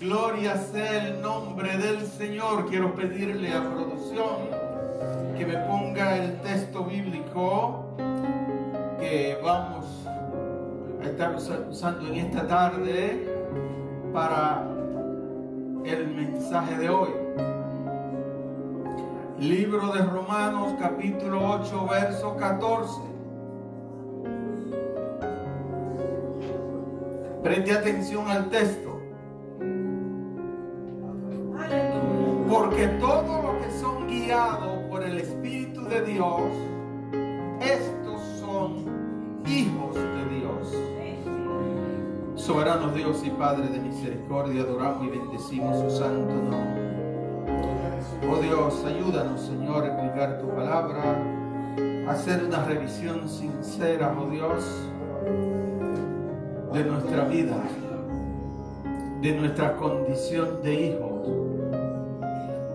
Gloria sea el nombre del Señor. Quiero pedirle a producción que me ponga el texto bíblico que vamos a estar usando en esta tarde para el mensaje de hoy. Libro de Romanos, capítulo 8, verso 14. Preste atención al texto. Porque todos los que son guiados por el Espíritu de Dios, estos son hijos de Dios. Soberano Dios y Padre de misericordia, adoramos y bendecimos su santo nombre. Oh Dios, ayúdanos, Señor, a explicar tu palabra, a hacer una revisión sincera, oh Dios, de nuestra vida, de nuestra condición de hijos,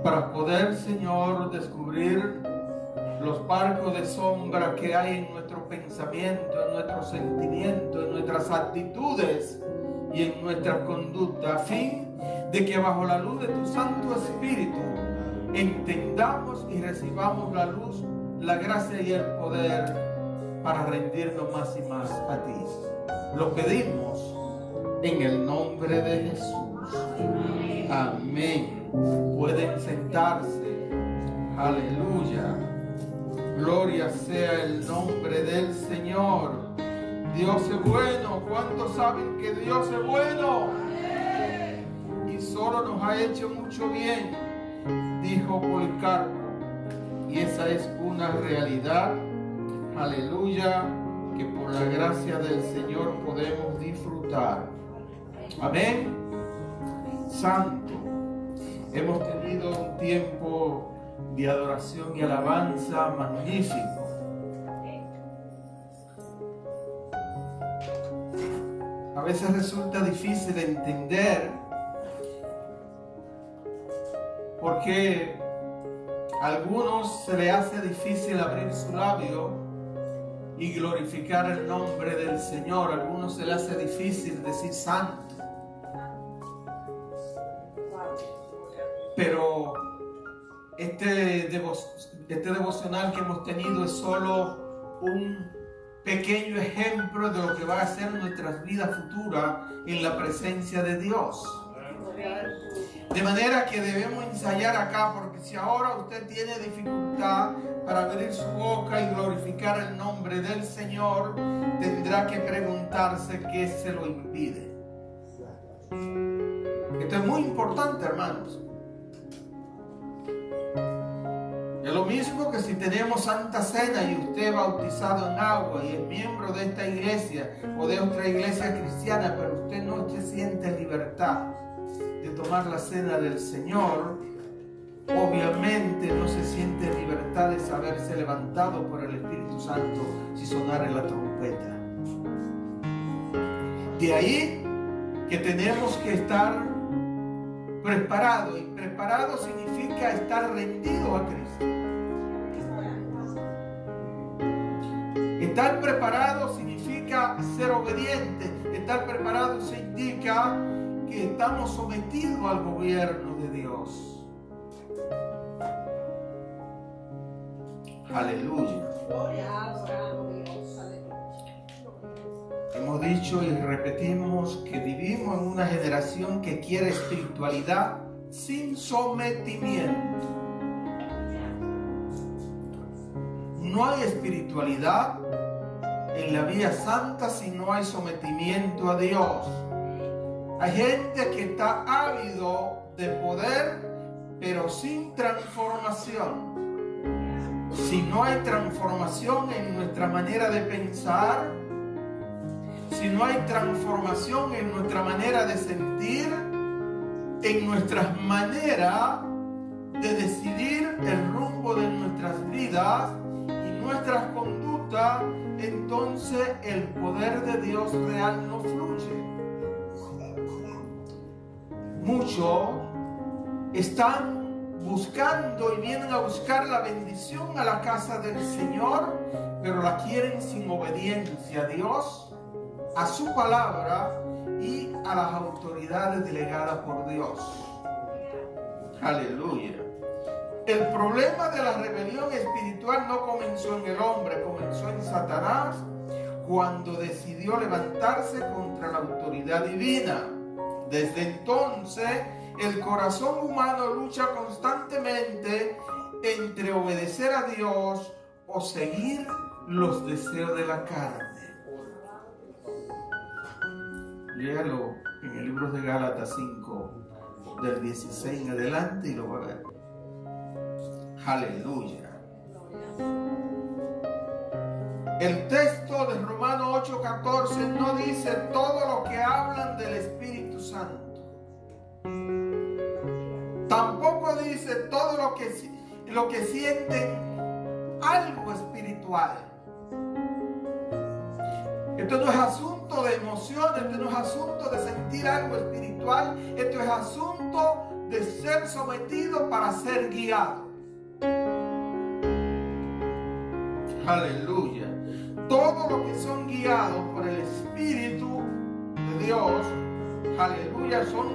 para poder, Señor, descubrir los barcos de sombra que hay en nuestro pensamiento, en nuestros sentimientos, en nuestras actitudes y en nuestra conducta, a fin de que bajo la luz de tu Santo Espíritu entendamos y recibamos la luz, la gracia y el poder para rendirnos más y más a ti. Lo pedimos en el nombre de Jesús. Amén. Pueden sentarse. Aleluya. Gloria sea el nombre del Señor. Dios es bueno. ¿Cuántos saben que Dios es bueno? Y solo nos ha hecho mucho bien, dijo Policarpo. Y esa es una realidad. Aleluya, que por la gracia del Señor podemos disfrutar. Amén. Santo. Hemos tenido un tiempo de adoración y alabanza magnífico. A veces resulta difícil entender por qué a algunos se les hace difícil abrir su labio y glorificar el nombre del Señor. A algunos se les hace difícil decir santo. Pero este devocional que hemos tenido es solo un pequeño ejemplo de lo que va a ser nuestras vidas futuras en la presencia de Dios. De manera que debemos ensayar acá, porque si ahora usted tiene dificultad para abrir su boca y glorificar el nombre del Señor, tendrá que preguntarse qué se lo impide. Esto es muy importante, hermanos. Es lo mismo que si tenemos Santa Cena y usted es bautizado en agua y es miembro de esta iglesia o de otra iglesia cristiana, pero usted no se siente en libertad de tomar la cena del Señor, obviamente no se siente en libertad de saberse levantado por el Espíritu Santo si sonara la trompeta. De ahí que tenemos que estar preparados, y preparado significa estar rendido a Cristo. Estar preparado significa ser obediente. Estar preparado se indica que estamos sometidos al gobierno de Dios. Aleluya. Hemos dicho y repetimos que vivimos en una generación que quiere espiritualidad sin sometimiento. No hay espiritualidad en la vía santa si no hay sometimiento a Dios. Hay gente que está ávido de poder, pero sin transformación. Si no hay transformación en nuestra manera de pensar, si no hay transformación en nuestra manera de sentir, en nuestras maneras de decidir el rumbo de nuestras vidas y nuestras conductas, entonces el poder de Dios real no fluye. Muchos están buscando y vienen a buscar la bendición a la casa del Señor, pero la quieren sin obediencia a Dios, a su palabra y a las autoridades delegadas por Dios. Aleluya. El problema de la rebelión espiritual no comenzó en el hombre, comenzó en Satanás cuando decidió levantarse contra la autoridad divina. Desde entonces, el corazón humano lucha constantemente entre obedecer a Dios o seguir los deseos de la carne. Léalo en el libro de Gálatas 5, del 16 en adelante, y lo va a ver. Aleluya. El texto de Romanos 8:14 no dice todo lo que hablan del Espíritu Santo. Tampoco dice todo lo que sienten algo espiritual. Esto no es asunto de emociones, esto no es asunto de sentir algo espiritual, esto es asunto de ser sometido para ser guiado. Aleluya. Todo lo que son guiados por el Espíritu de Dios, aleluya, son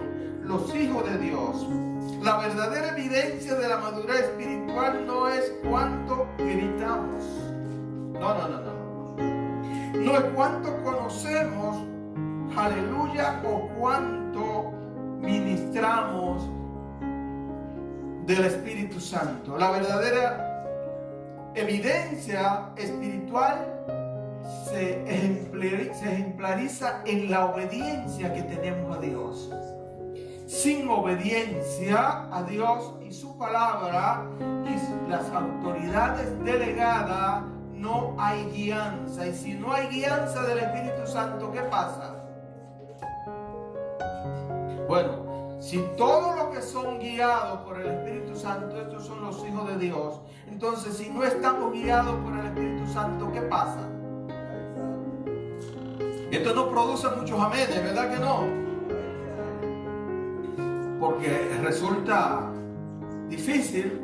los hijos de Dios. La verdadera evidencia de la madurez espiritual no es cuánto gritamos. No. No es cuánto conocemos, aleluya, o cuánto ministramos del Espíritu Santo. La verdadera evidencia espiritual se ejemplariza en la obediencia que tenemos a Dios. Sin obediencia a Dios y su palabra y las autoridades delegadas, no hay guianza. Y si no hay guianza del Espíritu Santo, ¿qué pasa? Bueno, si todos los que son guiados por el Espíritu Santo, estos son los hijos de Dios, entonces si no estamos guiados por el Espíritu Santo, ¿qué pasa? Esto no produce muchos amenes, ¿verdad que no? Porque resulta difícil.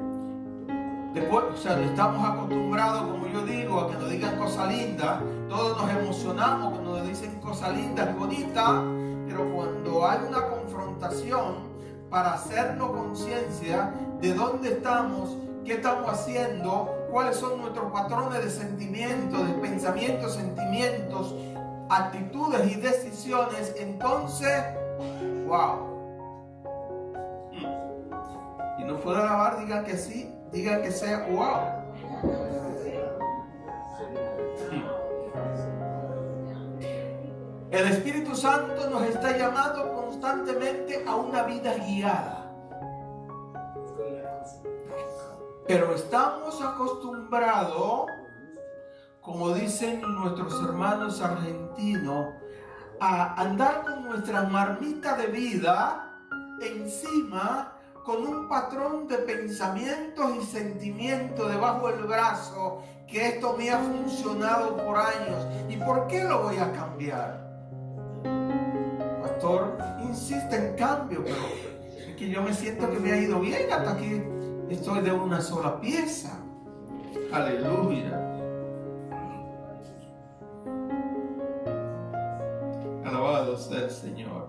Después, estamos acostumbrados, como yo digo, a que nos digan cosas lindas. Todos nos emocionamos cuando nos dicen cosas lindas y bonitas, pero cuando hay una confrontación para hacernos conciencia de dónde estamos, qué estamos haciendo, cuáles son nuestros patrones de sentimientos, de pensamientos, sentimientos, actitudes y decisiones, entonces, wow. Y no puedo alabar, digan que sí. Digan que sea wow. El Espíritu Santo nos está llamando constantemente a una vida guiada. Pero estamos acostumbrados, como dicen nuestros hermanos argentinos, a andar con nuestra marmita de vida encima, con un patrón de pensamientos y sentimientos debajo del brazo, que esto me ha funcionado por años. ¿Y por qué lo voy a cambiar? Pastor, insiste en cambio, pero es que yo me siento que me ha ido bien hasta que estoy de una sola pieza. Aleluya. Alabado sea el Señor.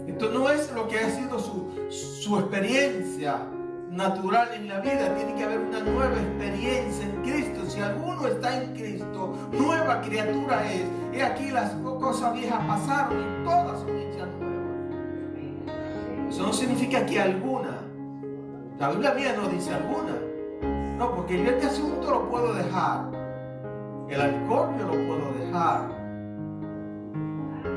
Esto no es lo que ha sido su experiencia natural en la vida. Tiene que haber una nueva experiencia en Cristo. Si alguno está en Cristo, nueva criatura es. He aquí las cosas viejas pasaron y todas son hechas nuevas. Eso no significa que alguna. La Biblia mía no dice alguna. No, porque yo este asunto lo puedo dejar. El alcohol yo lo puedo dejar.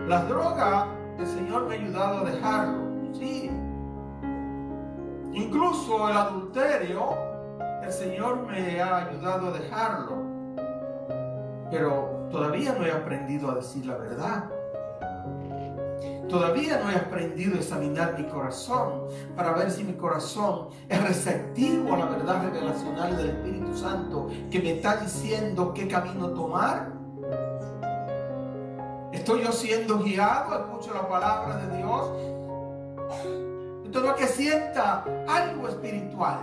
Las drogas, el Señor me ha ayudado a dejarlo, sí. Incluso el adulterio, el Señor me ha ayudado a dejarlo. Pero todavía no he aprendido a decir la verdad. Todavía no he aprendido a examinar mi corazón para ver si mi corazón es receptivo a la verdad revelacional del Espíritu Santo que me está diciendo qué camino tomar. ¿Estoy yo siendo guiado? ¿Escucho la palabra de Dios? Esto no es que sienta algo espiritual.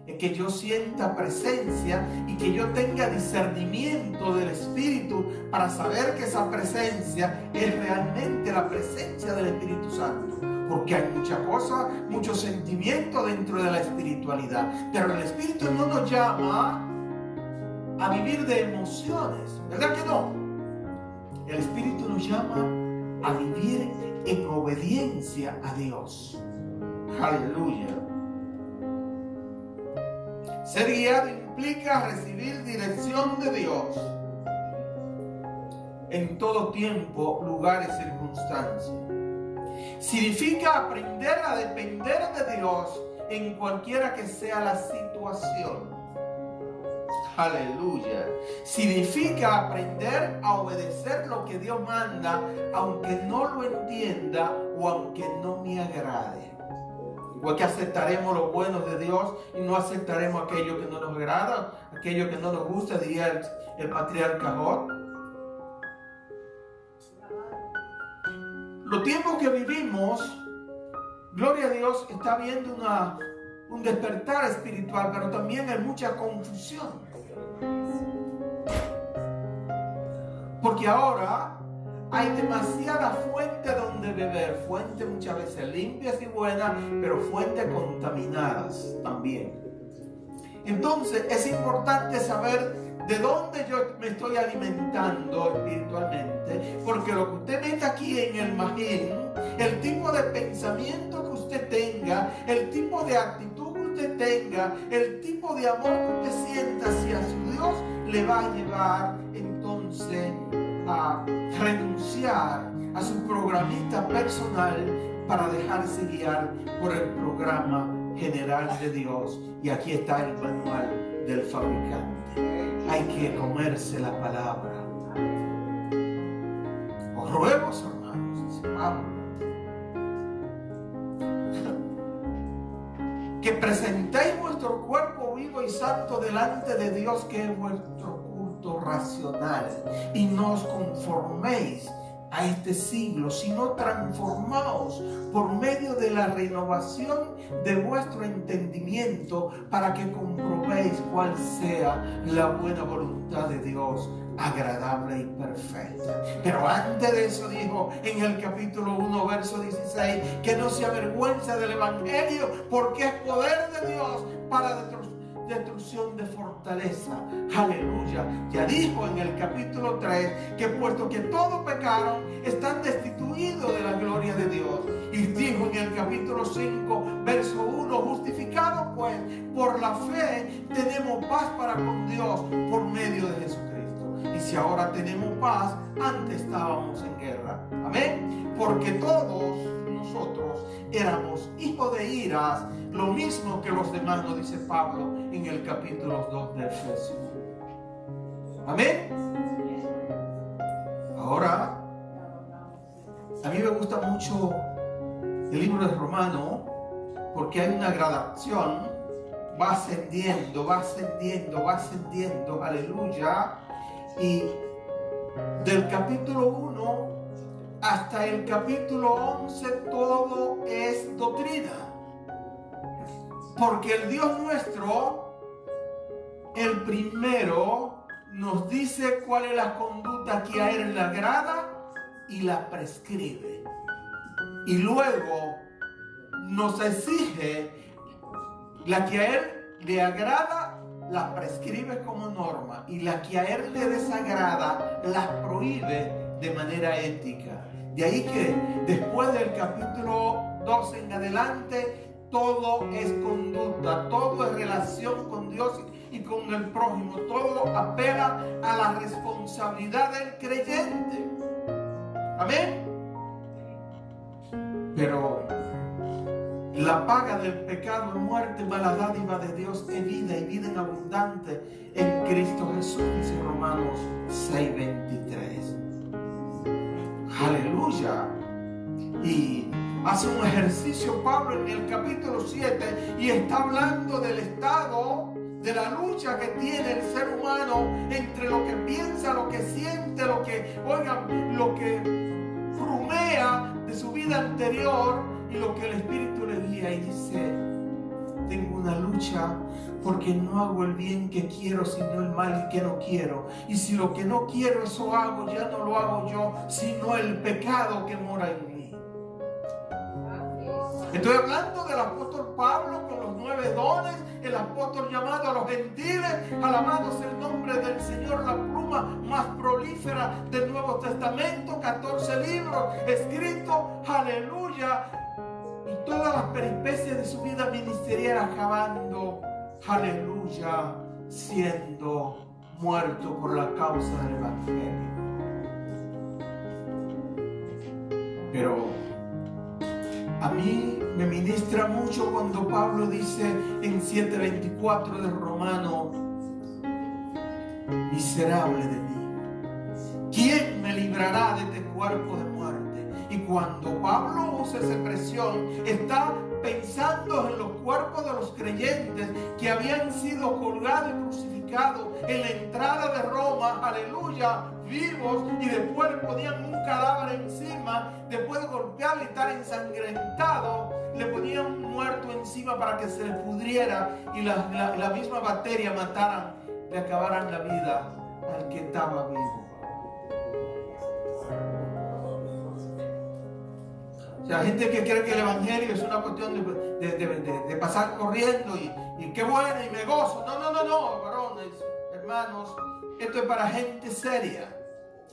es que yo sienta presencia y que yo tenga discernimiento del Espíritu para saber que esa presencia es realmente la presencia del Espíritu Santo. Porque hay muchas cosas, muchos sentimientos dentro de la espiritualidad. Pero el Espíritu no nos llama a vivir de emociones, ¿verdad que no? El Espíritu nos llama a vivir en obediencia a Dios. Aleluya. Ser guiado implica recibir dirección de Dios en todo tiempo, lugar y circunstancia. Significa aprender a depender de Dios en cualquiera que sea la situación. Aleluya. Significa aprender a obedecer lo que Dios manda, aunque no lo entienda o aunque no me agrade. Igual que aceptaremos lo bueno de Dios y no aceptaremos aquello que no nos agrada, aquello que no nos gusta, diría el patriarca Job. Los tiempos que vivimos, gloria a Dios, está habiendo un despertar espiritual, pero también hay mucha confusión. Porque ahora hay demasiada fuente donde beber, fuentes muchas veces limpias y buenas, pero fuentes contaminadas también. Entonces es importante saber de dónde yo me estoy alimentando espiritualmente, porque lo que usted mete aquí en el magín, el tipo de pensamiento que usted tenga, el tipo de actitud que usted tenga, el tipo de amor que usted sienta hacia su Dios, le va a llevar entonces a renunciar a su programita personal para dejarse guiar por el programa general de Dios. Y aquí está el manual del fabricante. Hay que comerse la palabra. Os ruego, hermanos, dice Pablo, que presentéis vuestro cuerpo vivo y santo delante de Dios, que es vuestro culto racional, y no os conforméis a este siglo, sino transformaos por medio de la renovación de vuestro entendimiento, para que comprobéis cuál sea la buena voluntad de Dios, agradable y perfecta. Pero antes de eso dijo en el capítulo 1, verso 16, que no se avergüenza del Evangelio, porque es poder de Dios para destrucción de fortaleza. Aleluya. Ya dijo en el capítulo 3 que puesto que todos pecaron, están destituidos de la gloria de Dios. Y dijo en el capítulo 5, verso 1, justificados pues por la fe tenemos paz para con Dios por medio de Jesucristo. Y si ahora tenemos paz, antes estábamos en guerra. Amén. Porque todos nosotros éramos hijos de iras, lo mismo que los demás, nos dice Pablo en el capítulo 2 de Efesios. Amén. Ahora, a mí me gusta mucho el libro de Romanos, porque hay una gradación, va ascendiendo, va ascendiendo, va ascendiendo, aleluya. Y del capítulo 1 hasta el capítulo 11 todo es doctrina. Porque el Dios nuestro, el primero, nos dice cuál es la conducta que a Él le agrada y la prescribe. Y luego nos exige la que a Él le agrada, la prescribe como norma, y la que a Él le desagrada, las prohíbe de manera ética. De ahí que después del capítulo 12 en adelante, todo es conducta, todo es relación con Dios y con el prójimo, todo apela a la responsabilidad del creyente. Amén. Pero la paga del pecado es muerte, mas la dádiva de Dios es vida, y vida en abundante en Cristo Jesús, dice Romanos 6:23. Aleluya. Y hace un ejercicio Pablo en el capítulo 7 y está hablando del estado de la lucha que tiene el ser humano entre lo que piensa, lo que siente, lo que rumea de su vida anterior y lo que el Espíritu le guía. Y dice, tengo una lucha porque no hago el bien que quiero, sino el mal que no quiero. Y si lo que no quiero eso hago, ya no lo hago yo, sino el pecado que mora en mí. Estoy hablando del apóstol Pablo con los 9 dones, el apóstol llamado a los gentiles. Alabado sea el nombre del Señor, la pluma más prolífera del Nuevo Testamento, 14 libros escritos, aleluya, y todas las peripecias de su vida ministerial acabando, aleluya, siendo muerto por la causa del Evangelio. Pero a mí me ministra mucho cuando Pablo dice en 7:24 de Romano: miserable de mí, ¿quién me librará de este cuerpo de muerte? Y cuando Pablo usa esa expresión, está pensando en los cuerpos de los creyentes que habían sido colgados y crucificados en la entrada de Roma, aleluya, vivos, y después le ponían un cadáver encima, después de golpearle y estar ensangrentado, le ponían un muerto encima para que se le pudriera y la misma bacteria mataran, le acabaran la vida al que estaba vivo. O sea, gente que cree que el evangelio es una cuestión de pasar corriendo y qué bueno y me gozo. No, varones, hermanos, esto es para gente seria.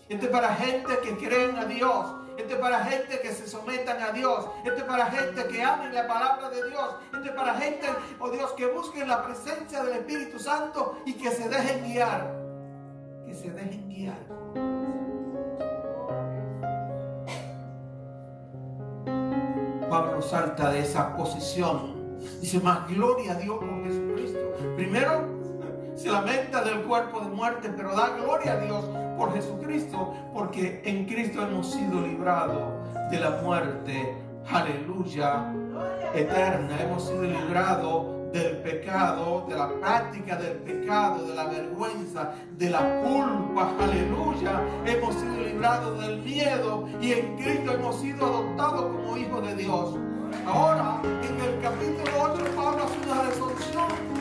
Esto es para gente que creen a Dios. Esto es para gente que se sometan a Dios. Esto es para gente que amen la palabra de Dios. Esto es para gente, oh Dios, que busquen la presencia del Espíritu Santo y que se dejen guiar. Que se dejen guiar. Pablo salta de esa posición. Dice: más gloria a Dios por Jesucristo. Primero se lamenta del cuerpo de muerte, pero da gloria a Dios por Jesucristo, porque en Cristo hemos sido librados de la muerte, aleluya, eterna. Hemos sido librados del pecado, de la práctica del pecado, de la vergüenza, de la culpa, aleluya. Hemos sido librados del miedo y en Cristo hemos sido adoptados como hijos de Dios. Ahora, en el capítulo 8, Pablo hace una resolución.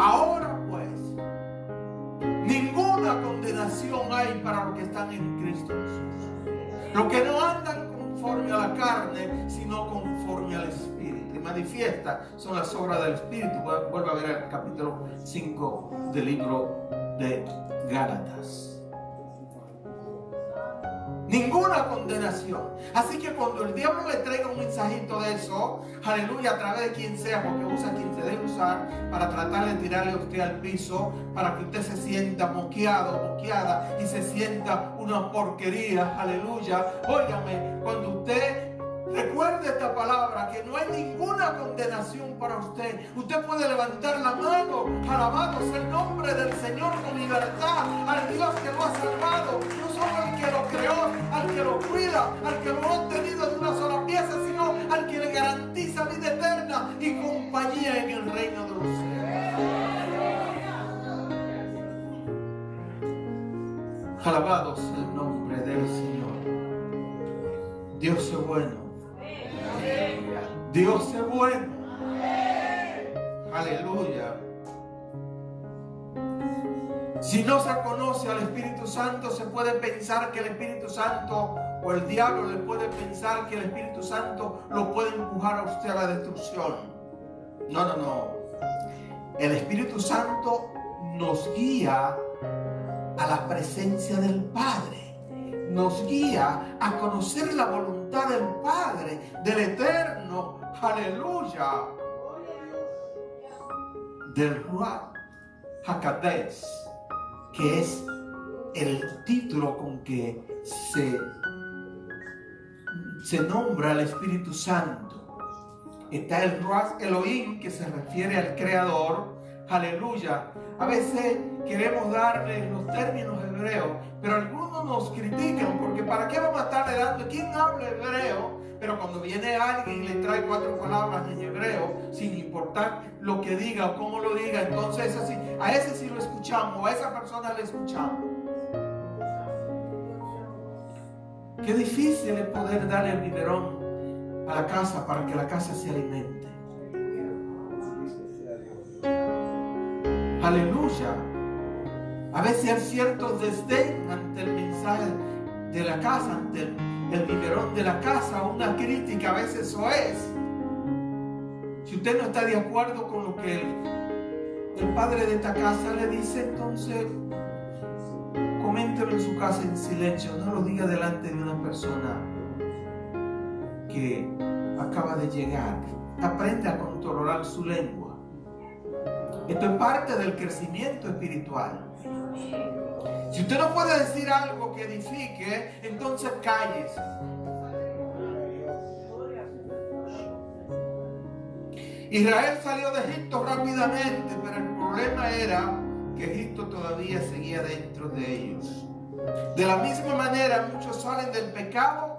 Ahora pues, ninguna condenación hay para los que están en Cristo Jesús. Los que no andan conforme a la carne, sino conforme al Espíritu. Y manifiesta son las obras del Espíritu. Vuelve a ver el capítulo 5 del libro de Gálatas. Ninguna condenación. Así que cuando el diablo le traiga un mensajito de eso, aleluya, a través de quien sea, porque usa quien se debe usar para tratar de tirarle a usted al piso, para que usted se sienta moqueado, moqueada y se sienta una porquería, aleluya. Óigame, cuando usted recuerde esta palabra, que no hay ninguna condenación para usted. Usted puede levantar la mano, alabado sea el nombre del Señor con libertad, al Dios que lo ha salvado, no solo al que lo creó, al que lo cuida, al que lo ha obtenido de una sola pieza, sino al que le garantiza vida eterna y compañía en el reino de los cielos. Alabado sea el nombre del Señor. Dios es bueno. Dios es bueno. Aleluya. Si no se conoce al Espíritu Santo, se puede pensar que el Espíritu Santo, o el diablo le puede pensar que el Espíritu Santo lo puede empujar a usted a la destrucción. No. El Espíritu Santo nos guía a la presencia del Padre. Nos guía a conocer la voluntad del Padre, del Eterno, aleluya, del Ruach HaKodesh, que es el título con que se nombra al Espíritu Santo. Está el Ruach Elohim, que se refiere al Creador, aleluya. A veces queremos darle los términos hebreos, pero algunos nos critican porque ¿para qué vamos a estarle dando? ¿Quién habla hebreo? Pero cuando viene alguien y le trae 4 palabras en hebreo, sin importar lo que diga o cómo lo diga, entonces así, a ese sí lo escuchamos, a esa persona le escuchamos. Qué difícil es poder darle el biberón a la casa para que la casa se alimente. Aleluya. A veces hay cierto desdén ante el mensaje de la casa, ante el biberón de la casa, una crítica, a veces eso es. Si usted no está de acuerdo con lo que el padre de esta casa le dice, entonces coméntelo en su casa en silencio, no lo diga delante de una persona que acaba de llegar. Aprende a controlar su lengua. Esto es parte del crecimiento espiritual. Si usted no puede decir algo que edifique, entonces cállese. Israel salió de Egipto rápidamente, pero el problema era que Egipto todavía seguía dentro de ellos. De la misma manera, muchos salen del pecado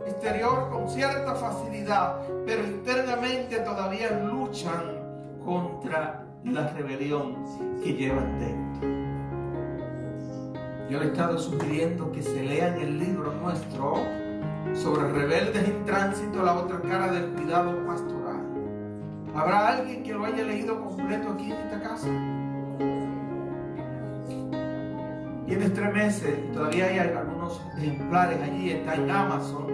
exterior con cierta facilidad, pero internamente todavía luchan contra la rebelión que llevan dentro. Yo le he estado sugiriendo que se lean el libro nuestro sobre rebeldes en tránsito, la otra cara del cuidado pastoral. ¿Habrá alguien que lo haya leído completo aquí en esta casa? Tienes 3 meses y todavía hay algunos ejemplares allí, está en Amazon.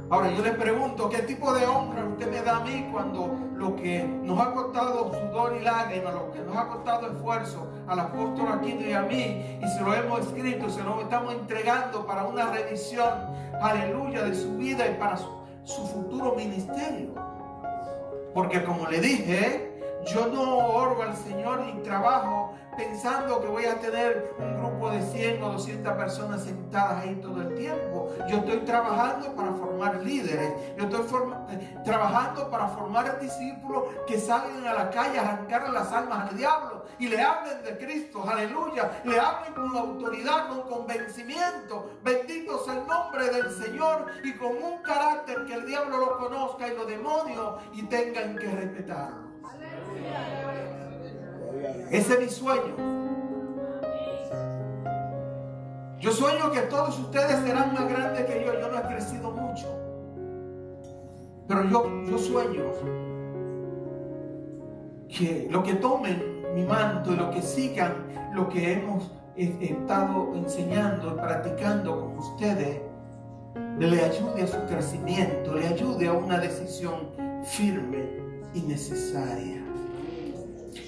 Ahora yo le pregunto, ¿qué tipo de honra usted me da a mí cuando lo que nos ha costado sudor y lágrimas, lo que nos ha costado esfuerzo al apóstol Aquino y a mí, y se lo hemos escrito, se lo estamos entregando para una revisión, aleluya, de su vida y para su futuro ministerio? Porque como le dije, yo no oro al Señor ni trabajo pensando que voy a tener un grupo de 100 o 200 personas sentadas ahí todo el tiempo. Yo estoy trabajando para formar líderes. Yo estoy trabajando para formar discípulos que salgan a la calle a arrancar las almas al diablo y le hablen de Cristo, aleluya. Le hablen con autoridad, con convencimiento. Bendito sea el nombre del Señor, y con un carácter que el diablo lo conozca y los demonios y tengan que respetarlo. Ese es mi sueño. Yo sueño que todos ustedes serán más grandes que yo. Yo no he crecido mucho, pero yo sueño que lo que tomen mi manto y lo que sigan lo que hemos estado enseñando y practicando con ustedes, le ayude a su crecimiento, le ayude a una decisión firme y necesaria.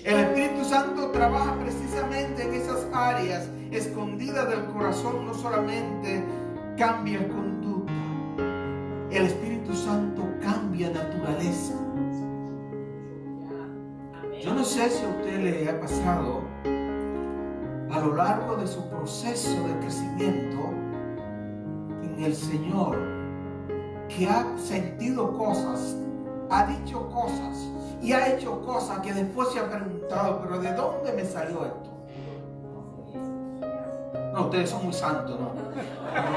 El Espíritu Santo trabaja precisamente en esas áreas escondidas del corazón. No solamente cambia conducta, el Espíritu Santo cambia naturaleza. Yo no sé si a usted le ha pasado a lo largo de su proceso de crecimiento en el Señor, que ha sentido cosas, ha dicho cosas y ha hecho cosas que después se ha preguntado, pero ¿de dónde me salió esto? No, ustedes son muy santos, ¿no? No,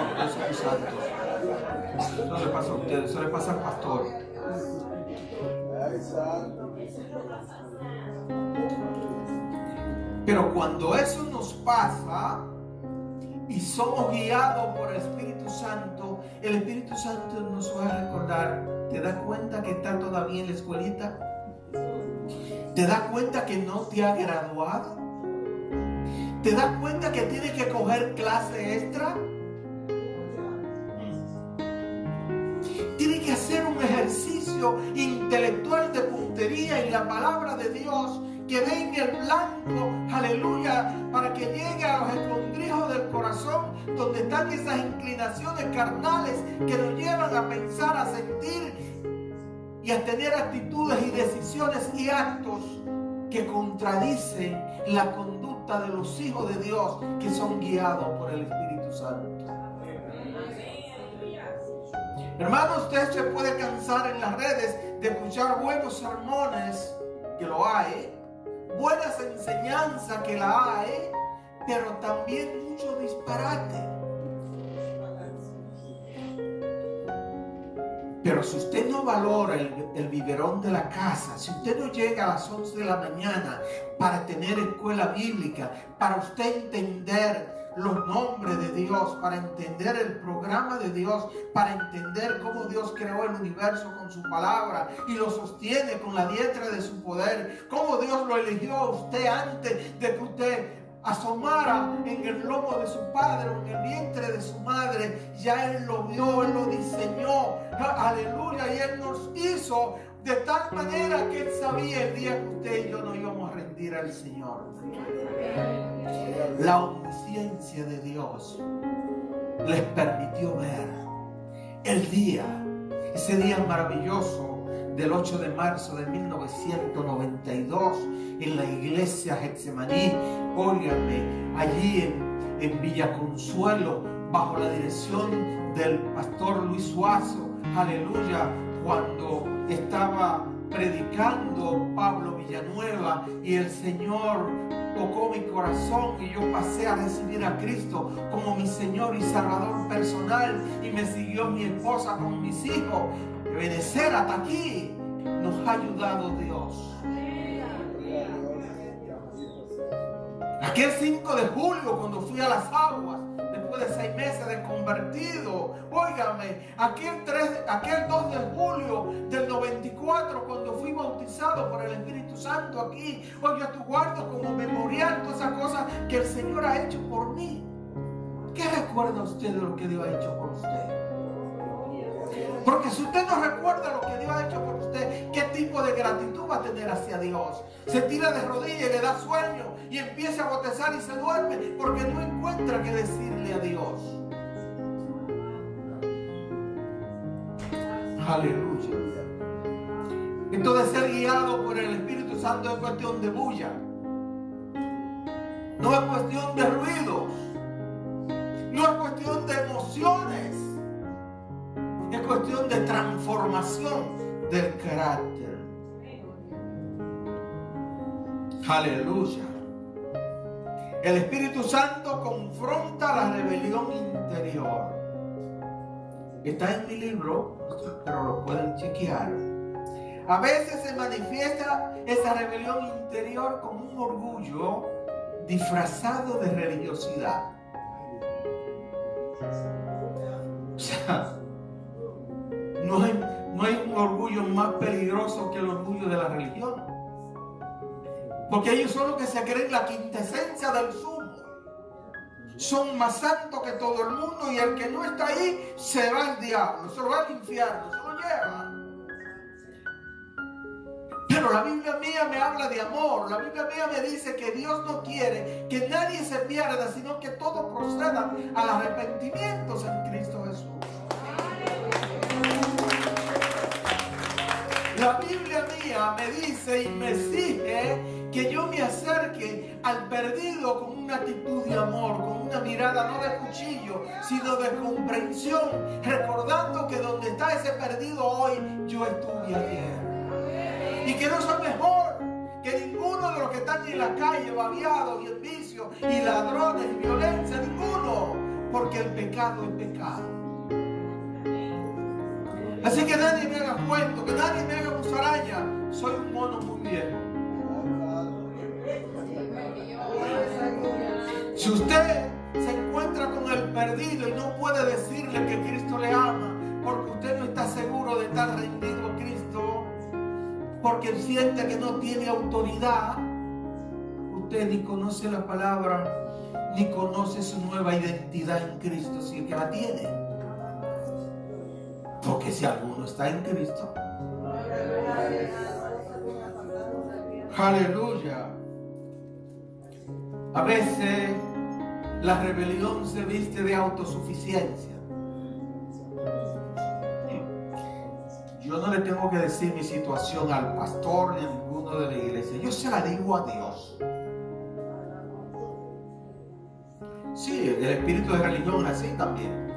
ustedes son muy santos. Eso no le pasa a ustedes, eso le pasa al pastor. Pero cuando eso nos pasa y somos guiados por el Espíritu Santo nos va a recordar. ¿Te das cuenta que estás todavía en la escuelita? ¿Te das cuenta que no te has graduado? ¿Te das cuenta que tienes que coger clase extra? Tienes que hacer un ejercicio intelectual de puntería en la palabra de Dios, que dé en el blanco, aleluya, para que llegue a los escondrijos del corazón, donde están esas inclinaciones carnales que nos llevan a pensar, a sentir y a tener actitudes y decisiones y actos que contradicen la conducta de los hijos de Dios que son guiados por el Espíritu Santo. Hermano, usted se puede cansar en las redes de escuchar buenos sermones, que lo hay, buenas enseñanzas, que la hay, pero también mucho disparate. Pero si usted no valora el biberón de la casa, si usted no llega a las 11 de la mañana para tener escuela bíblica, para usted entender los nombres de Dios, para entender el programa de Dios, para entender cómo Dios creó el universo con su palabra y lo sostiene con la diestra de su poder, cómo Dios lo eligió a usted antes de que usted asomara en el lomo de su padre o en el vientre de su madre. Ya Él lo vio, Él lo diseñó, aleluya, y Él nos hizo de tal manera que Él sabía el día que usted y yo nos íbamos a rendir al Señor. La omnisciencia de Dios les permitió ver el día, ese día maravilloso del 8 de marzo de 1992 en la iglesia Getsemaní. Óigame, allí en Villa Consuelo, bajo la dirección del pastor Luis Suazo, aleluya, cuando estaba predicando Pablo Villanueva y el Señor tocó mi corazón y yo pasé a recibir a Cristo como mi Señor y Salvador personal, y me siguió mi esposa con mis hijos. Benecer hasta aquí nos ha ayudado Dios. Aquel 5 de julio cuando fui a las aguas, después de 6 meses de convertido, óigame, aquel 2 de julio del 94 cuando fui bautizado por el Espíritu Santo aquí, oiga, tú guardo como memorial todas esas cosas que el Señor ha hecho por mí. ¿Qué recuerda usted de lo que Dios ha hecho por usted? Porque si usted no recuerda lo que Dios ha hecho por usted, ¿qué tipo de gratitud va a tener hacia Dios? Se tira de rodillas y le da sueño y empieza a bostezar y se duerme porque no encuentra qué decirle a Dios. Aleluya. Entonces, ser guiado por el Espíritu Santo es cuestión de bulla. No es cuestión de ruidos. No es cuestión de emociones. Es cuestión de transformación del carácter. Aleluya. El Espíritu Santo confronta la rebelión interior. Está en mi libro, pero lo pueden chequear. A veces se manifiesta esa rebelión interior como un orgullo disfrazado de religiosidad. O sea, no hay un orgullo más peligroso que el orgullo de la religión. Porque ellos son los que se creen la quintesencia del sumo. Son más santos que todo el mundo y el que no está ahí se va al diablo, se lo va al infierno, se lo lleva. Pero la Biblia mía me habla de amor. La Biblia mía me dice que Dios no quiere que nadie se pierda, sino que todos procedan al arrepentimiento en Cristo Jesús. La Biblia mía me dice y me exige que yo me acerque al perdido con una actitud de amor, con una mirada no de cuchillo, sino de comprensión, recordando que donde está ese perdido hoy, yo estuve ayer. Y que no soy mejor que ninguno de los que están en la calle, babiados y en vicio, y ladrones y violencia, ninguno, porque el pecado es pecado. Así que nadie me haga cuento, que nadie me haga musaraña. Soy un mono muy viejo. Si usted se encuentra con el perdido y no puede decirle que Cristo le ama, porque usted no está seguro de estar rendido a Cristo, porque siente que no tiene autoridad, usted ni conoce la palabra, ni conoce su nueva identidad en Cristo, si es que la tiene. Porque si alguno está en Cristo, aleluya. A veces la rebelión se viste de autosuficiencia. Yo no le tengo que decir mi situación al pastor ni a ninguno de la iglesia. Yo se la digo a Dios. Sí, el espíritu de religión es así también.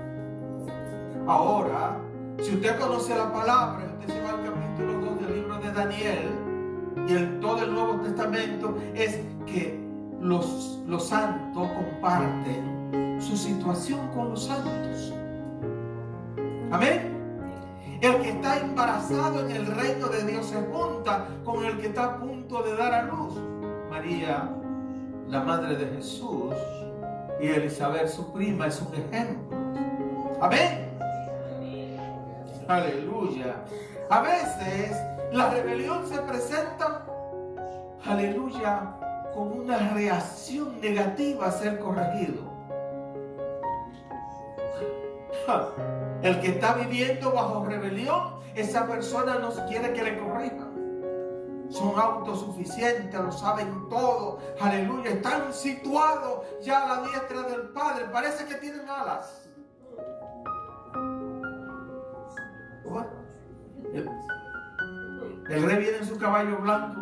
Ahora, si usted conoce la palabra, usted se va al capítulo 2 del libro de Daniel y todo el Nuevo Testamento, es que los santos comparten su situación con los santos. Amén. El que está embarazado en el reino de Dios se junta con el que está a punto de dar a luz. María, la madre de Jesús, Y Elizabeth, su prima, es un ejemplo. Amén. Aleluya. A veces la rebelión se presenta, aleluya, como una reacción negativa a ser corregido. El que está viviendo bajo rebelión, esa persona no quiere que le corrijan. Son autosuficientes, lo saben todo, aleluya, están situados ya a la diestra del Padre, parece que tienen alas. Bueno, el rey viene en su caballo blanco,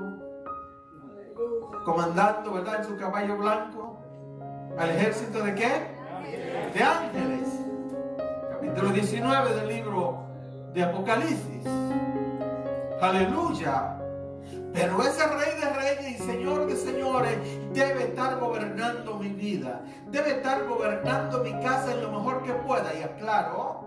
comandando, ¿verdad?, en su caballo blanco, al ejército ¿de qué? De ángeles. Capítulo 19 del libro de Apocalipsis. Aleluya. Pero ese Rey de Reyes y Señor de Señores debe estar gobernando mi vida, debe estar gobernando mi casa en lo mejor que pueda. Y aclaro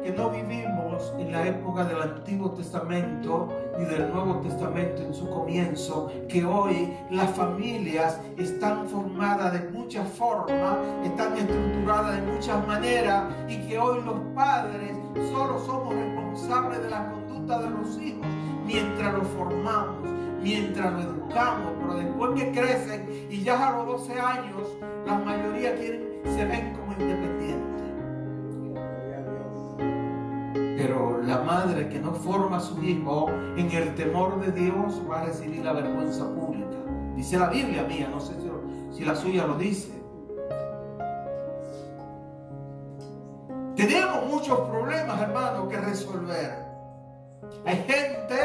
que no vivimos en la época del Antiguo Testamento ni del Nuevo Testamento en su comienzo, que hoy las familias están formadas de muchas formas, están estructuradas de muchas maneras, y que hoy los padres solo somos responsables de la conducta de los hijos mientras los formamos, mientras los educamos, pero después que crecen y ya a los 12 años la mayoría se ven como independientes. Pero la madre que no forma a su hijo en el temor de Dios va a recibir la vergüenza pública. Dice la Biblia mía, no sé si la suya lo dice. Tenemos muchos problemas, hermanos, que resolver. Hay gente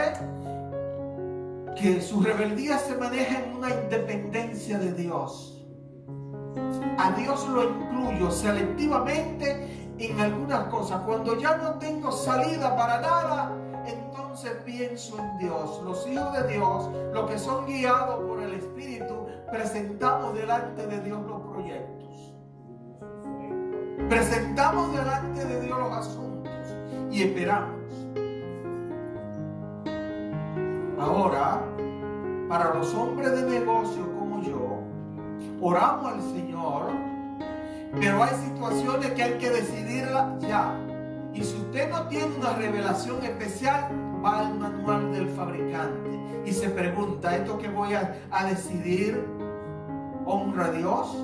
que su rebeldía se maneja en una independencia de Dios. A Dios lo incluyo selectivamente en algunas cosas. Cuando ya no tengo salida para nada, entonces pienso en Dios. Los hijos de Dios, los que son guiados por el Espíritu, presentamos delante de Dios los proyectos. Presentamos delante de Dios los asuntos y esperamos. Ahora, para los hombres de negocio como yo, oramos al Señor, pero hay situaciones que hay que decidirlas ya. Y si usted no tiene una revelación especial, va al manual del fabricante y se pregunta: ¿esto que voy a decidir honra a Dios?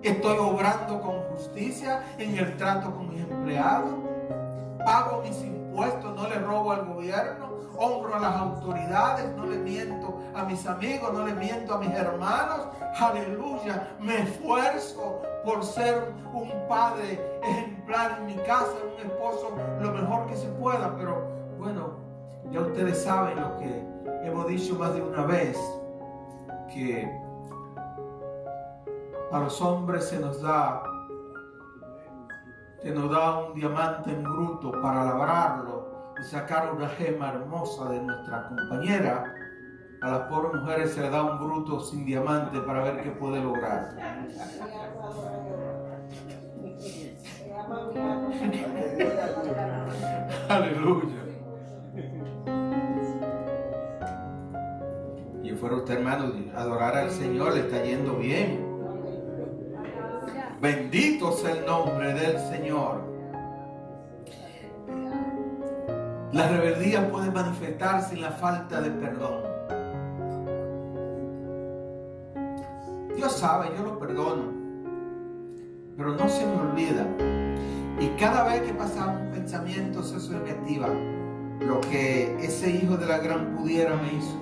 ¿Estoy obrando con justicia en el trato con mis empleados? ¿Pago mis impuestos? ¿No le robo al gobierno? ¿Honro a las autoridades? ¿No le miento a mis amigos? ¿No le miento a mis hermanos? Aleluya. Me esfuerzo por ser un padre ejemplar en mi casa, un esposo lo mejor que se pueda. Pero bueno, ya ustedes saben lo que hemos dicho más de una vez, que a los hombres se nos da un diamante en bruto para labrarlo y sacar una gema hermosa de nuestra compañera. A las pobres mujeres se le da un bruto sin diamante para ver qué puede lograr. Aleluya. Y fuera usted, hermano, adorar al Señor, le está yendo bien. Bendito sea el nombre del Señor. La rebeldía puede manifestarse en la falta de perdón. Dios sabe, yo lo perdono, pero no se me olvida. Y cada vez que pasa un pensamiento, eso se me activa lo que ese hijo de la gran pudiera me hizo.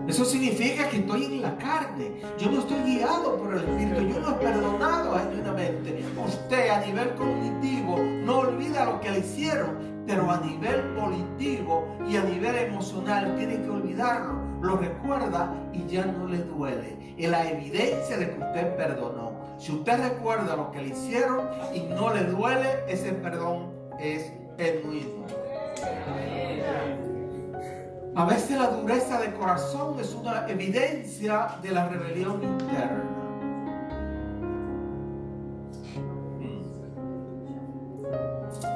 Eso significa que estoy en la carne. Yo no estoy guiado por el Espíritu. Yo no he perdonado genuinamente. Usted a nivel cognitivo no olvida lo que le hicieron, pero a nivel político y a nivel emocional tiene que olvidarlo. Lo recuerda y ya no le duele. Es la evidencia de que usted perdonó. Si usted recuerda lo que le hicieron y no le duele, ese perdón es genuino. A veces la dureza de corazón es una evidencia de la rebelión interna.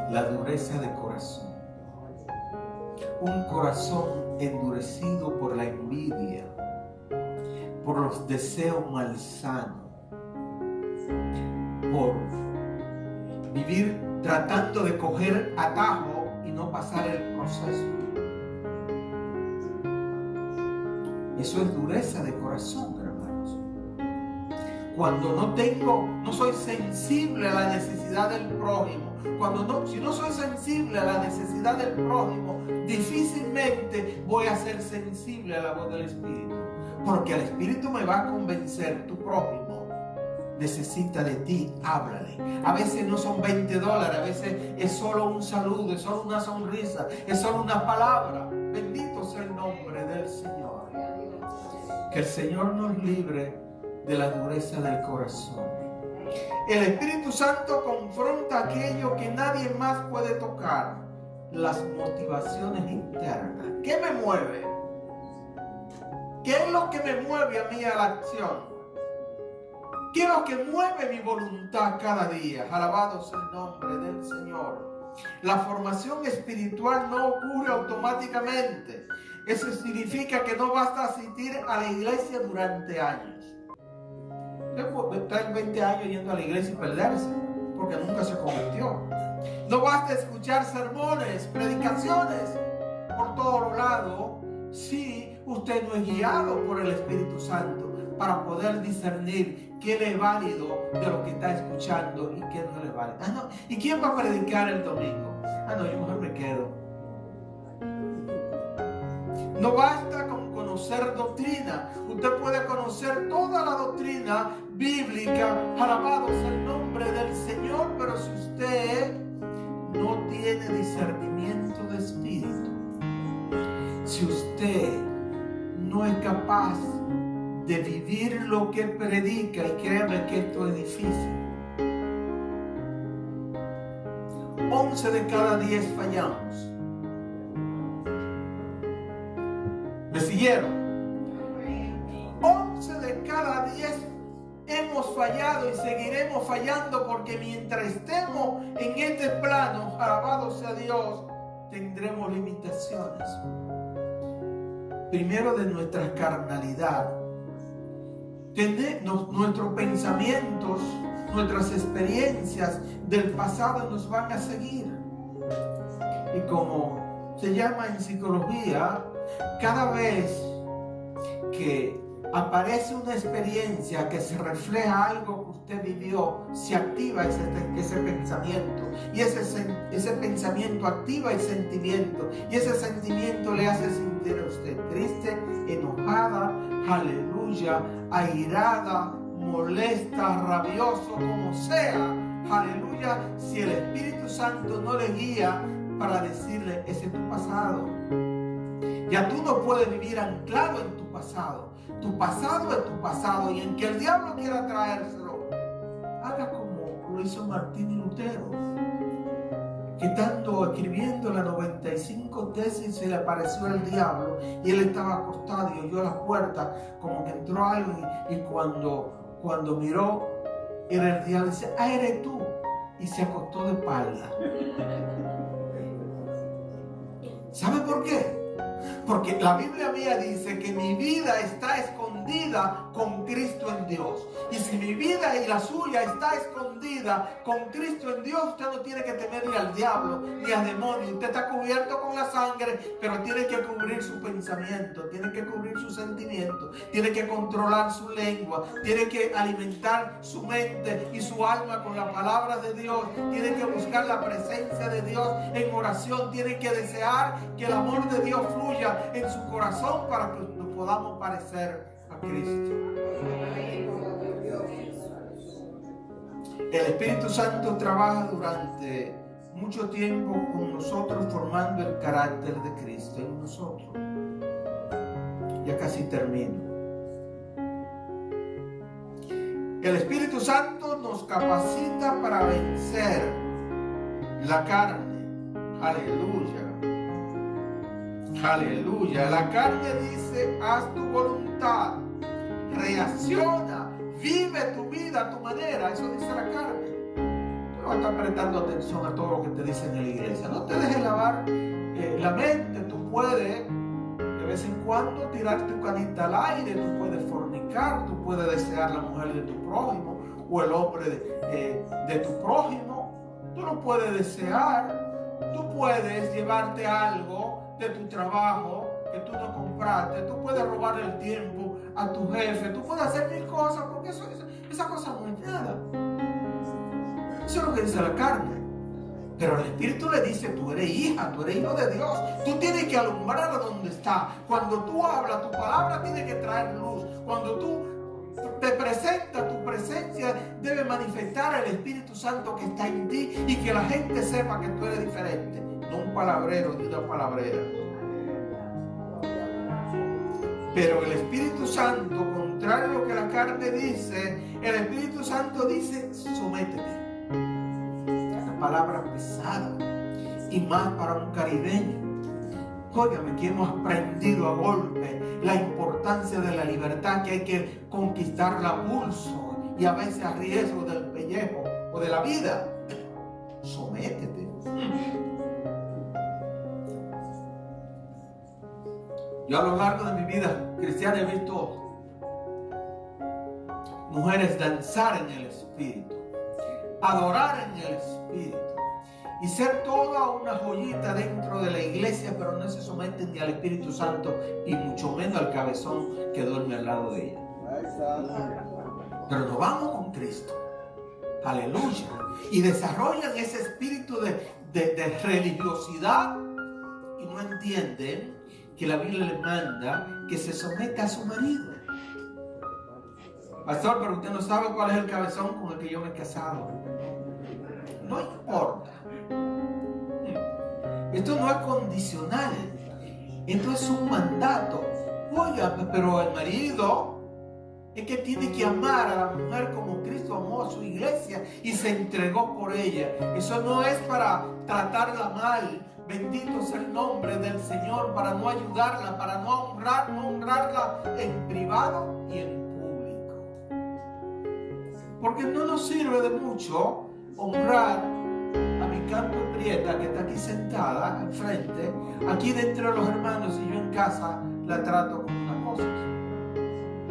La dureza de corazón. Un corazón endurecido por la envidia, por los deseos malsanos, por vivir tratando de coger atajo y no pasar el proceso. Eso es dureza de corazón, hermanos. Cuando no soy sensible a la necesidad del prójimo, si no soy sensible a la necesidad del prójimo, difícilmente voy a ser sensible a la voz del Espíritu. Porque el Espíritu me va a convencer, tu prójimo necesita de ti, háblale. A veces no son $20, a veces es solo un saludo, es solo una sonrisa, es solo una palabra. Bendito sea el nombre del Señor. Que el Señor nos libre de la dureza del corazón. El Espíritu Santo confronta aquello que nadie más puede tocar, las motivaciones internas. ¿Qué me mueve? ¿Qué es lo que me mueve a mí a la acción? ¿Qué es lo que mueve mi voluntad cada día? Alabado sea el nombre del Señor. La formación espiritual no ocurre automáticamente. Eso significa que no basta asistir a la iglesia durante años. Usted puede estar 20 años yendo a la iglesia y perderse, porque nunca se convirtió. No basta escuchar sermones, predicaciones por todos lados, si usted no es guiado por el Espíritu Santo para poder discernir qué le es válido de lo que está escuchando y qué no le es válido. No. ¿Y quién va a predicar el domingo? No, yo mejor me quedo. No basta con conocer doctrina. Usted puede conocer toda la doctrina bíblica, alabado sea el nombre del Señor, pero si usted no tiene discernimiento de espíritu, si usted no es capaz de vivir lo que predica, y créame que esto es difícil, 11 de cada 10 fallamos. ¿Me siguieron? 11 de cada 10 hemos fallado y seguiremos fallando, porque mientras estemos en este plano, alabado sea Dios, tendremos limitaciones. Primero, de nuestra carnalidad. Nuestros pensamientos, nuestras experiencias del pasado nos van a seguir. Y como se llama en psicología, cada vez que aparece una experiencia que se refleja algo que usted vivió, se activa ese pensamiento, y ese pensamiento activa el sentimiento, y ese sentimiento le hace sentir a usted triste, enojada, aleluya, airada, molesta, rabioso, como sea, aleluya. Si el Espíritu Santo no le guía para decirle, ese es tu pasado. Ya tú no puedes vivir anclado en tu pasado. Tu pasado es tu pasado, y en que el diablo quiera traérselo, haga como lo hizo Martín Lutero, que estando escribiendo las 95 tesis se le apareció el diablo, y él estaba acostado y oyó la puerta, como que entró algo, y cuando miró, era el diablo, y dice, eres tú, y se acostó de espalda. ¿Sabe por qué? Porque la Biblia mía dice que mi vida está escondida con Cristo en Dios. Y si mi vida y la suya está escondida con Cristo en Dios, usted no tiene que temer ni al diablo ni al demonio. Usted está cubierto con la sangre, pero tiene que cubrir su pensamiento, tiene que cubrir su sentimiento, tiene que controlar su lengua, tiene que alimentar su mente y su alma con la palabra de Dios, tiene que buscar la presencia de Dios en oración, tiene que desear que el amor de Dios fluya en su corazón para que nos podamos parecer a Cristo. El Espíritu Santo trabaja durante mucho tiempo con nosotros, formando el carácter de Cristo en nosotros. Ya casi termino. El Espíritu Santo nos capacita para vencer la carne. Aleluya. Aleluya. La carne dice, haz tu voluntad, reacciona, vive tu vida a tu manera. Eso dice la carne. Tú no vas a estar prestando atención a todo lo que te dicen en la iglesia. No te dejes lavar la mente. Tú puedes de vez en cuando tirar tu canita al aire, tú puedes fornicar fornicar, tú puedes desear la mujer de tu prójimo o el hombre de tu prójimo. Tú lo puedes desear. Tú puedes llevarte algo de tu trabajo que tú no compraste. Tú puedes robar el tiempo a tu jefe. Tú puedes hacer mil cosas porque esa cosa no es nada. Eso es lo que dice la carne. Pero el Espíritu le dice, tú eres hija, tú eres hijo de Dios. Tú tienes que alumbrar a donde está. Cuando tú hablas, tu palabra tiene que traer luz. Cuando tú te presentas, tu presencia debe manifestar el Espíritu Santo que está en ti y que la gente sepa que tú eres diferente. No un palabrero ni una palabrera. Pero el Espíritu Santo, contrario a lo que la carne dice, el Espíritu Santo dice, sométete. Palabra pesada y más para un caribeño. Óigame, que hemos aprendido a golpe la importancia de la libertad, que hay que conquistarla a pulso y a veces a riesgo del pellejo o de la vida. Sométete. Yo a lo largo de mi vida cristiana he visto mujeres danzar en el Espíritu, adorar en el Espíritu y ser toda una joyita dentro de la iglesia, pero no se someten ni al Espíritu Santo y mucho menos al cabezón que duerme al lado de ella. Pero nos vamos con Cristo, aleluya, y desarrollan ese espíritu de religiosidad y no entienden que la Biblia le manda que se someta a su marido. Pastor, pero usted no sabe cuál es el cabezón con el que yo me he casado. No importa. Esto no es condicional. Esto es un mandato. Oiga, pero el marido es que tiene que amar a la mujer como Cristo amó a su iglesia y se entregó por ella. Eso no es para tratarla mal. Bendito sea el nombre del Señor, para no ayudarla, para no honrarla en privado y en público. Porque no nos sirve de mucho honrar a mi canto prieta que está aquí sentada enfrente, aquí dentro de los hermanos, y yo en casa la trato como una cosa.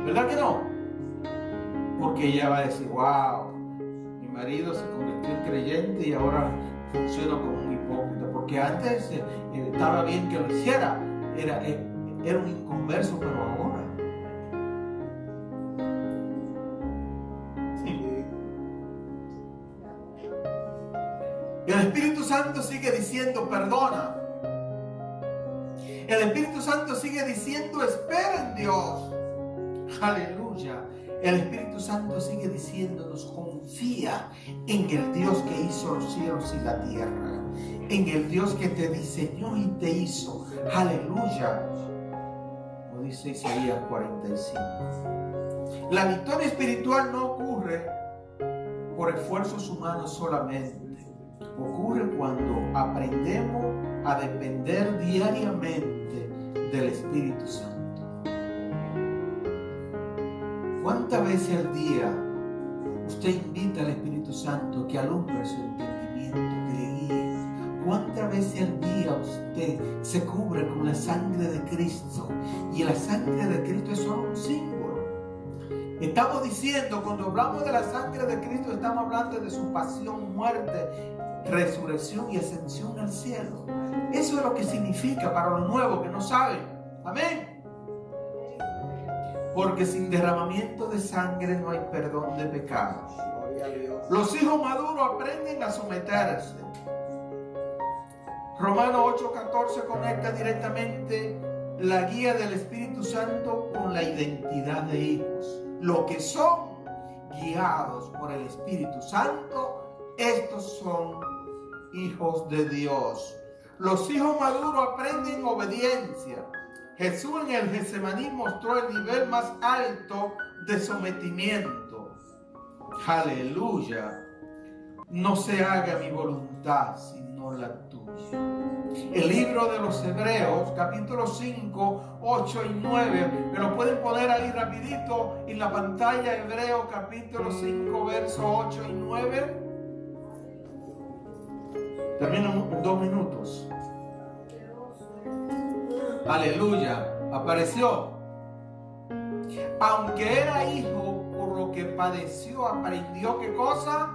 ¿Verdad que no? Porque ella va a decir, wow, mi marido se convirtió en creyente y ahora funciona como un hipócrita. Porque antes estaba bien que lo hiciera, era un inconverso, pero ahora. Y el Espíritu Santo sigue diciendo, perdona. El Espíritu Santo sigue diciendo, espera en Dios. Aleluya. El Espíritu Santo sigue diciéndonos, confía en el Dios que hizo los cielos y la tierra. En el Dios que te diseñó y te hizo. Aleluya. Como dice Isaías 45. La victoria espiritual no ocurre por esfuerzos humanos solamente. Ocurre cuando aprendemos a depender diariamente del Espíritu Santo. ¿Cuántas veces al día usted invita al Espíritu Santo que alumbre su entendimiento, que le guíe? ¿Cuántas veces al día usted se cubre con la sangre de Cristo? Y la sangre de Cristo es solo un símbolo. Estamos diciendo, cuando hablamos de la sangre de Cristo, estamos hablando de su pasión, muerte, resurrección y ascensión al cielo. Eso es lo que significa para los nuevos que no saben. Amén. Porque sin derramamiento de sangre no hay perdón de pecados. Los hijos maduros aprenden a someterse. Romanos 8:14 conecta directamente la guía del Espíritu Santo con la identidad de hijos. Los que son guiados por el Espíritu Santo, estos son hijos de Dios. Los hijos maduros aprenden obediencia. Jesús en el Getsemaní mostró el nivel más alto de sometimiento. Aleluya. No se haga mi voluntad, sino la tuya. El libro de los Hebreos, capítulo 5, 8 y 9. Me lo pueden poner ahí rapidito en la pantalla. Hebreos, capítulo 5, versos 8 y 9. Termino en 2 minutos. Aleluya. Apareció. Aunque era hijo, por lo que padeció, aprendió ¿qué cosa?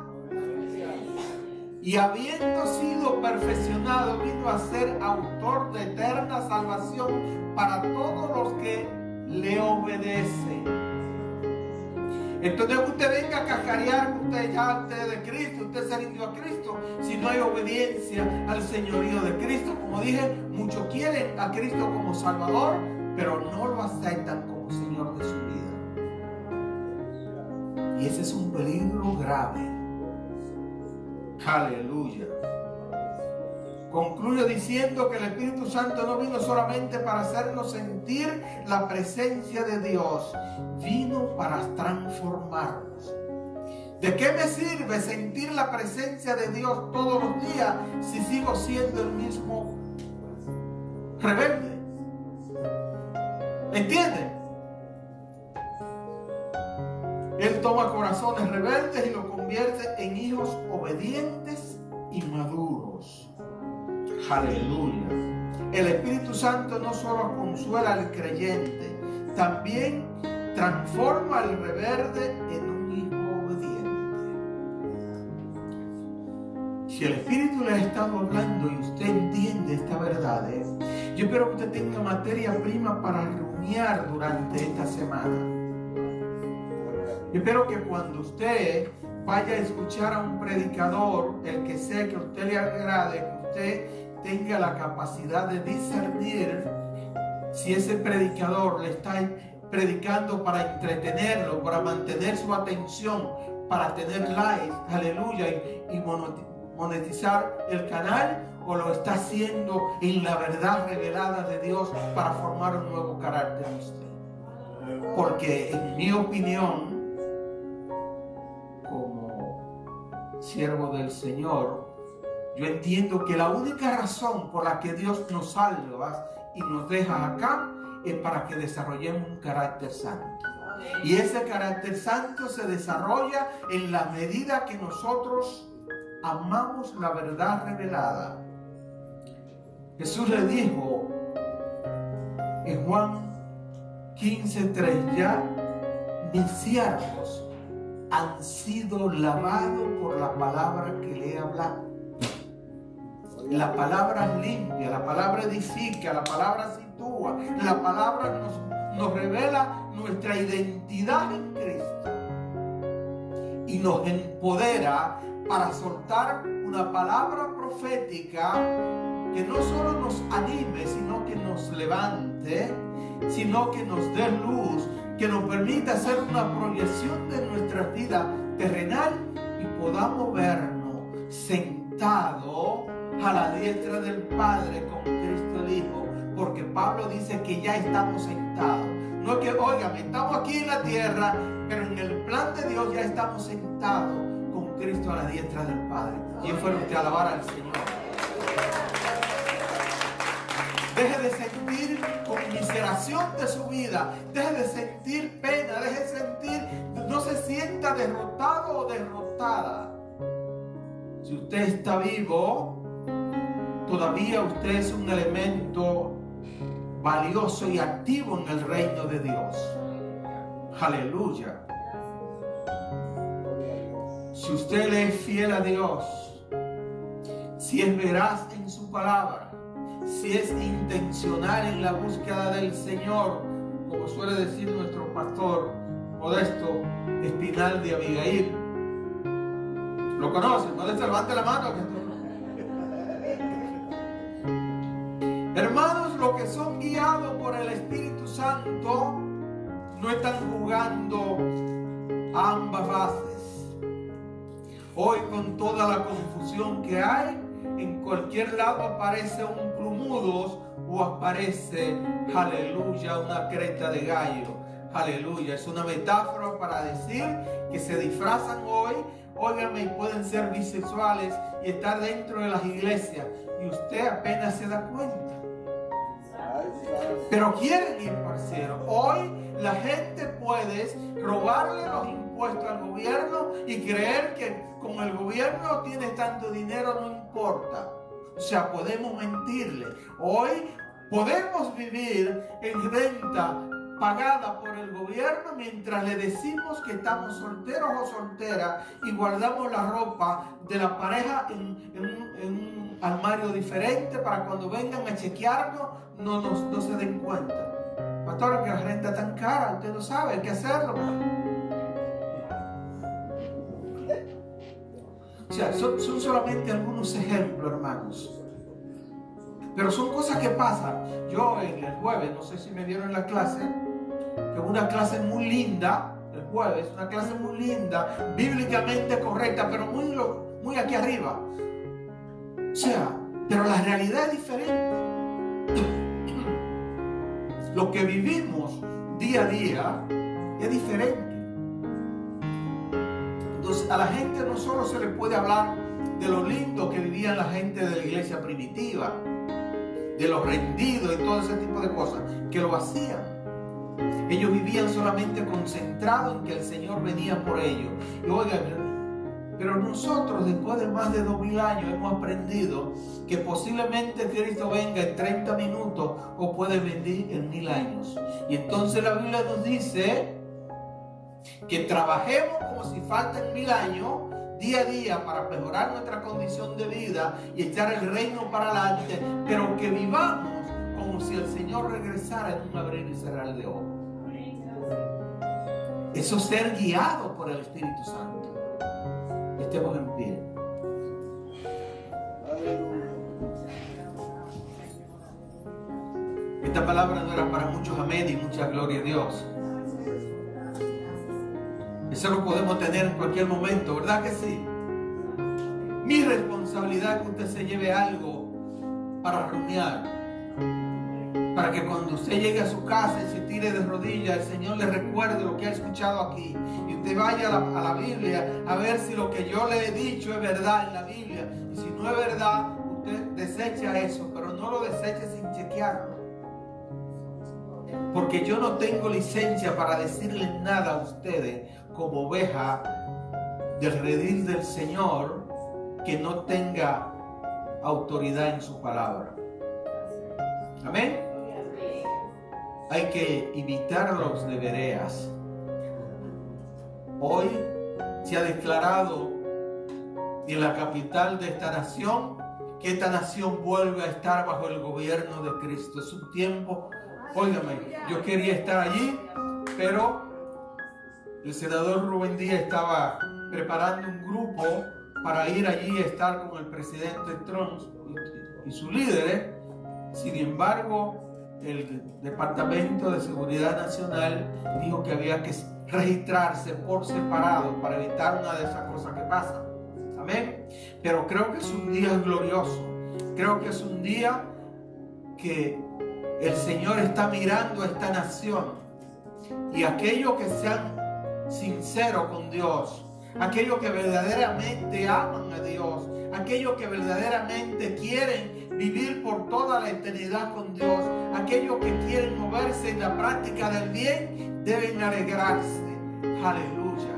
Y habiendo sido perfeccionado, vino a ser autor de eterna salvación para todos los que le obedecen. Entonces usted venga a cacarear que usted es de Cristo, usted se rindió a Cristo, si no hay obediencia al señorío de Cristo. Como dije, muchos quieren a Cristo como Salvador, pero no lo aceptan como Señor de su vida. Y ese es un peligro grave. Aleluya. Concluyo diciendo que el Espíritu Santo no vino solamente para hacernos sentir la presencia de Dios, vino para transformarnos. ¿De qué me sirve sentir la presencia de Dios todos los días si sigo siendo el mismo rebelde? ¿Entienden? Él toma corazones rebeldes y los convierte en hijos obedientes y maduros. Aleluya. El Espíritu Santo no solo consuela al creyente, también transforma al rebelde en un hijo obediente. Si el Espíritu le ha estado hablando y usted entiende esta verdad, yo espero que usted tenga materia prima para rumiar durante esta semana. Yo espero que cuando usted vaya a escuchar a un predicador, el que sea que a usted le agrade, que usted tenga la capacidad de discernir si ese predicador le está predicando para entretenerlo, para mantener su atención, para tener likes, aleluya, y monetizar el canal, o lo está haciendo en la verdad revelada de Dios para formar un nuevo carácter en usted. Porque en mi opinión, como siervo del Señor, yo entiendo que la única razón por la que Dios nos salva y nos deja acá es para que desarrollemos un carácter santo. Y ese carácter santo se desarrolla en la medida que nosotros amamos la verdad revelada. Jesús le dijo en Juan 15:3, ya mis siervos han sido lavados por la palabra que le he hablado. La palabra limpia, la palabra edifica, la palabra sitúa, la palabra nos revela nuestra identidad en Cristo y nos empodera para soltar una palabra profética que no solo nos anime, sino que nos levante, sino que nos dé luz, que nos permita hacer una proyección de nuestra vida terrenal y podamos vernos sentados a la diestra del Padre con Cristo el Hijo, porque Pablo dice que ya estamos sentados. No es que, oigan, estamos aquí en la tierra, pero en el plan de Dios ya estamos sentados con Cristo a la diestra del Padre. Y fue usted a alabar al Señor. Deje de sentir conmiseración de su vida, deje de sentir pena, deje de sentir, no se sienta derrotado o derrotada. Si usted está vivo, todavía usted es un elemento valioso y activo en el reino de Dios. Aleluya. Si usted le es fiel a Dios, si es veraz en su palabra, si es intencional en la búsqueda del Señor, como suele decir nuestro pastor Modesto Espinal de Abigail. ¿Lo conocen? Modesto, levante la mano. Hermanos, los que son guiados por el Espíritu Santo no están jugando a ambas bases. Hoy, con toda la confusión que hay, en cualquier lado aparece un plumudos o aparece, aleluya, una creta de gallo. Aleluya, es una metáfora para decir que se disfrazan hoy, óigame, y pueden ser bisexuales y estar dentro de las iglesias y usted apenas se da cuenta. Pero quieren ir por cielo. Hoy la gente puede robarle los impuestos al gobierno y creer que como el gobierno tiene tanto dinero no importa. O sea, podemos mentirle. Hoy podemos vivir en renta pagada por el gobierno mientras le decimos que estamos solteros o solteras y guardamos la ropa de la pareja en un armario diferente para cuando vengan a chequearnos no se den cuenta. Pastor, que la renta tan cara, usted no sabe, hay que hacerlo. O sea, son solamente algunos ejemplos, hermanos. Pero son cosas que pasan. Yo el jueves, no sé si me vieron en la clase, que una clase muy linda, el jueves, una clase muy linda, bíblicamente correcta, pero muy aquí arriba. O sea, pero la realidad es diferente. Lo que vivimos día a día es diferente. Entonces a la gente no solo se le puede hablar de lo lindo que vivían la gente de la iglesia primitiva, de los rendidos y todo ese tipo de cosas, que lo hacían. Ellos vivían solamente concentrados en que el Señor venía por ellos. Y oigan, pero nosotros después de más de 2000 años hemos aprendido que posiblemente Cristo venga en 30 minutos o puede venir en 1000 años. Y entonces la Biblia nos dice que trabajemos como si faltan 1000 años, día a día, para mejorar nuestra condición de vida y echar el reino para adelante, pero que vivamos como si el Señor regresara en un abrir y cerrar de ojos. Eso es ser guiado por el Espíritu Santo. Estemos en pie. Esta palabra no era para muchos amén y mucha gloria a Dios. Eso lo podemos tener en cualquier momento, ¿verdad que sí? Mi responsabilidad es que usted se lleve algo para rumiar, para que cuando usted llegue a su casa y se tire de rodillas, el Señor le recuerde lo que ha escuchado aquí. Y usted vaya a la Biblia a ver si lo que yo le he dicho es verdad en la Biblia. Y si no es verdad, usted desecha eso, pero no lo deseche sin chequearlo. Porque yo no tengo licencia para decirles nada a ustedes como oveja del redil del Señor que no tenga autoridad en su palabra. Amén. Hay que evitar los deberes. Hoy se ha declarado en la capital de esta nación que esta nación vuelve a estar bajo el gobierno de Cristo. Es un tiempo, óigame, yo quería estar allí, pero el senador Rubén Díaz estaba preparando un grupo para ir allí a estar con el presidente Trump y sus líderes. Sin embargo, el Departamento de Seguridad Nacional dijo que había que registrarse por separado para evitar una de esas cosas que pasan. Amén. Pero creo que es un día glorioso. Creo que es un día que el Señor está mirando a esta nación, y aquellos que sean sinceros con Dios, aquellos que verdaderamente aman a Dios, aquellos que verdaderamente quieren vivir por toda la eternidad con Dios, aquellos que quieren moverse en la práctica del bien, deben alegrarse. Aleluya.